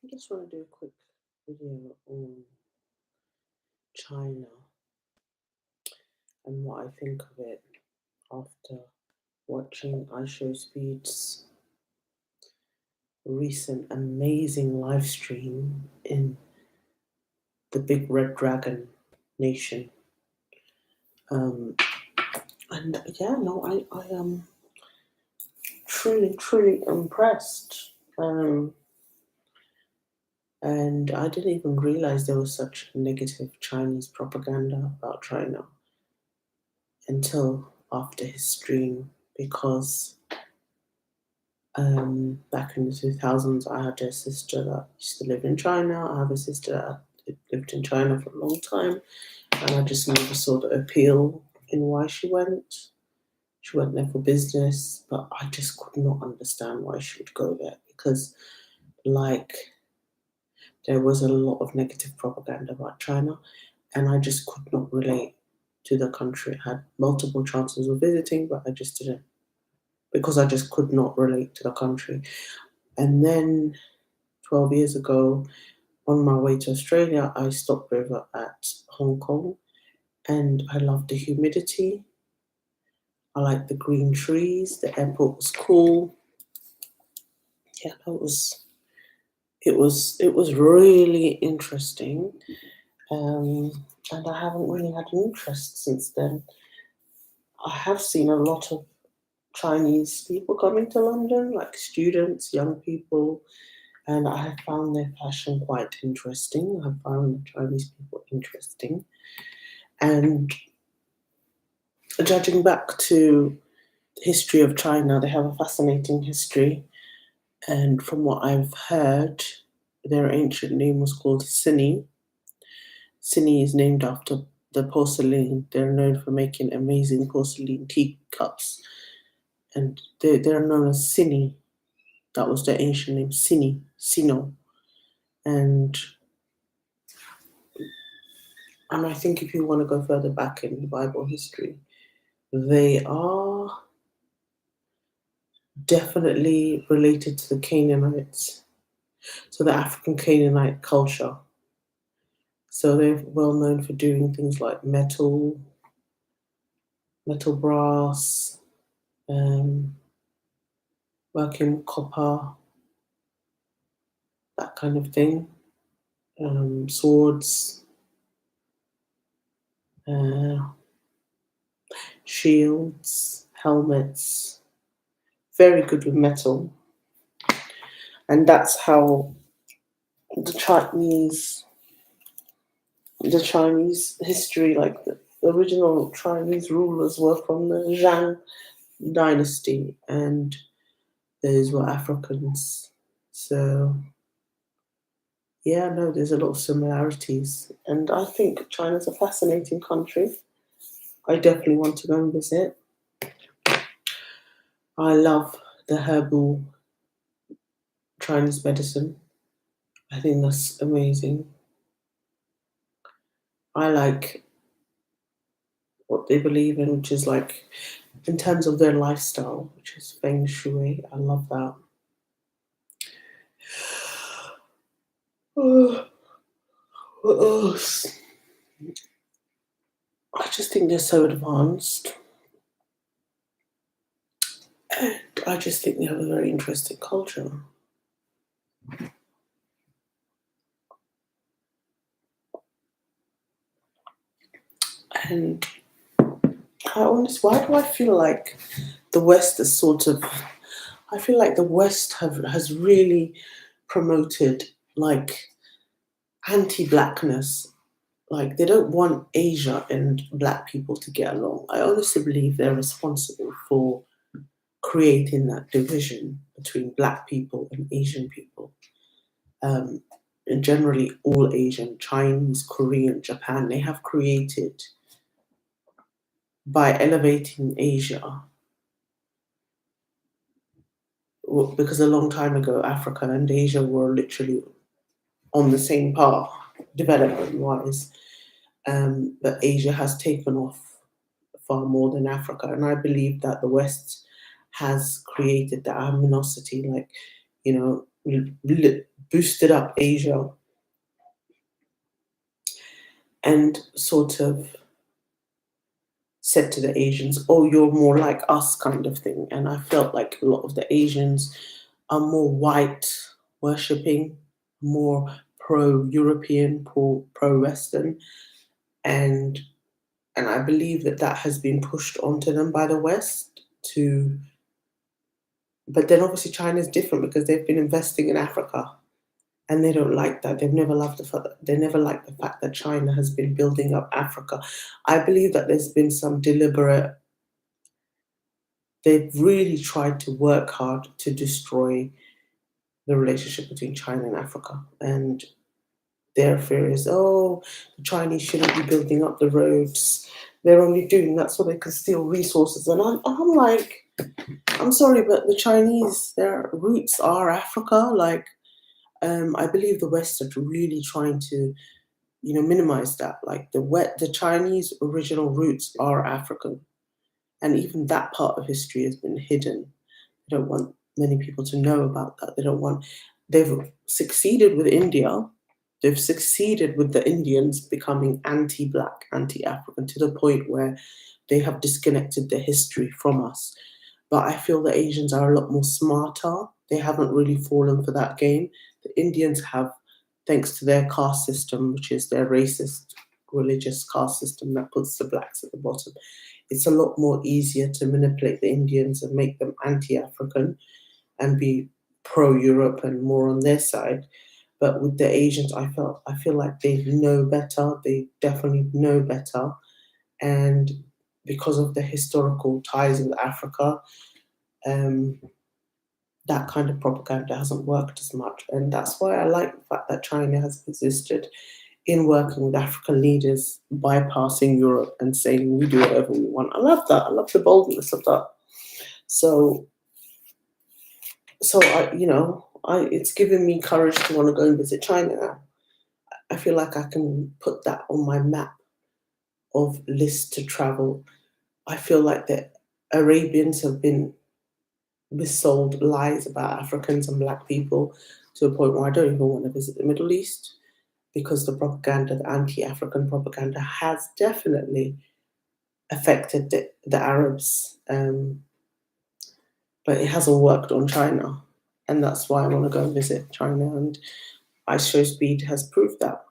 just want to do a quick video on China and what I think of it after watching iShowSpeed's recent amazing live stream in the Big Red Dragon Nation. And yeah, no, I am truly impressed. And I didn't even realize there was such negative Chinese propaganda about China until after his stream, because back in the 2000s, I had a sister that used to live in China. I have a sister that lived in China for a long time, and I just never saw the appeal in why she went. She went there for business, but I just could not understand why she would go there because, like, there was a lot of negative propaganda about China, and I just could not relate to the country. I had multiple chances of visiting, but I just didn't, because I just could not relate to the country. And then 12 years ago, on my way to Australia, I stopped over at Hong Kong, and I loved the humidity. I liked the green trees. The airport was cool. Yeah, it was really interesting. And I haven't really had an interest since then. I have seen a lot of Chinese people coming to London, like students, young people, and I have found their fashion quite interesting. I found the Chinese people interesting. And judging back to the history of China, they have a fascinating history. And from what I've heard, their ancient name was called Sini. Sini is named after the porcelain. They're known for making amazing porcelain teacups. And they're known as Sini. That was their ancient name, Sini, Sino. And I think if you want to go further back in the Bible history, they are definitely related to the Canaanites. So the African Canaanite culture. So they're well known for doing things like metal brass, working with copper, that kind of thing, swords, uh, shields, helmets, very good with metal. And that's how the Chinese history, like the original Chinese rulers were from the Zhang dynasty, and those were Africans. So yeah, no, there's a lot of similarities, and I think China's a fascinating country. I definitely want to go and visit. I love the herbal Chinese medicine. I think that's amazing. I like what they believe in, which is like in terms of their lifestyle, which is feng shui. I love that. What else? I just think they're so advanced, and I just think they have a very interesting culture. And why do I feel like the West is sort of? I feel like the West has really promoted like anti-blackness. Like they don't want Asia and black people to get along. I honestly believe they're responsible for creating that division between black people and Asian people. And generally, all Asian, Chinese, Korean, Japan, they have created by elevating Asia. Because a long time ago, Africa and Asia were literally on the same path, development wise. But Asia has taken off far more than Africa. And I believe that the West has created the aminosity, like, boosted up Asia and sort of said to the Asians, "Oh, you're more like us," kind of thing. And I felt like a lot of the Asians are more white worshipping, more pro-European, pro-Western, and I believe that that has been pushed onto them by the West to. But then obviously China is different because they've been investing in Africa and they don't like that. They've never loved the fact that they never liked the fact that China has been building up Africa. I believe that there's been some deliberate. They've really tried to work hard to destroy the relationship between China and Africa. And their fear is, oh, the Chinese shouldn't be building up the roads. They're only doing that so they can steal resources. And I'm like, I'm sorry, but the Chinese, their roots are Africa. Like, I believe the West are really trying to, minimize that. Like the Chinese original roots are African, and even that part of history has been hidden. They don't want many people to know about that. They don't want. They've succeeded with India. They've succeeded with the Indians becoming anti-black, anti-African to the point where they have disconnected the history from us. But I feel the Asians are a lot more smarter. They haven't really fallen for that game. The Indians have, thanks to their caste system, which is their racist religious caste system that puts the blacks at the bottom. It's a lot more easier to manipulate the Indians and make them anti-African and be pro-Europe and more on their side. But with the Asians, I feel like they know better. They definitely know better, and because of the historical ties with Africa, um, that kind of propaganda hasn't worked as much. And that's why I like the fact that China has existed in working with African leaders, bypassing Europe and saying we do whatever we want. I love that. I love the boldness of that. So, it's given me courage to want to go and visit China now. I feel like I can put that on my map of lists to travel. I feel like the Arabians have been missold lies about Africans and black people to a point where I don't even want to visit the Middle East because the propaganda, the anti-African propaganda, has definitely affected the Arabs, but it hasn't worked on China, and that's why I want to go and visit China. And Ice Show Speed has proved that.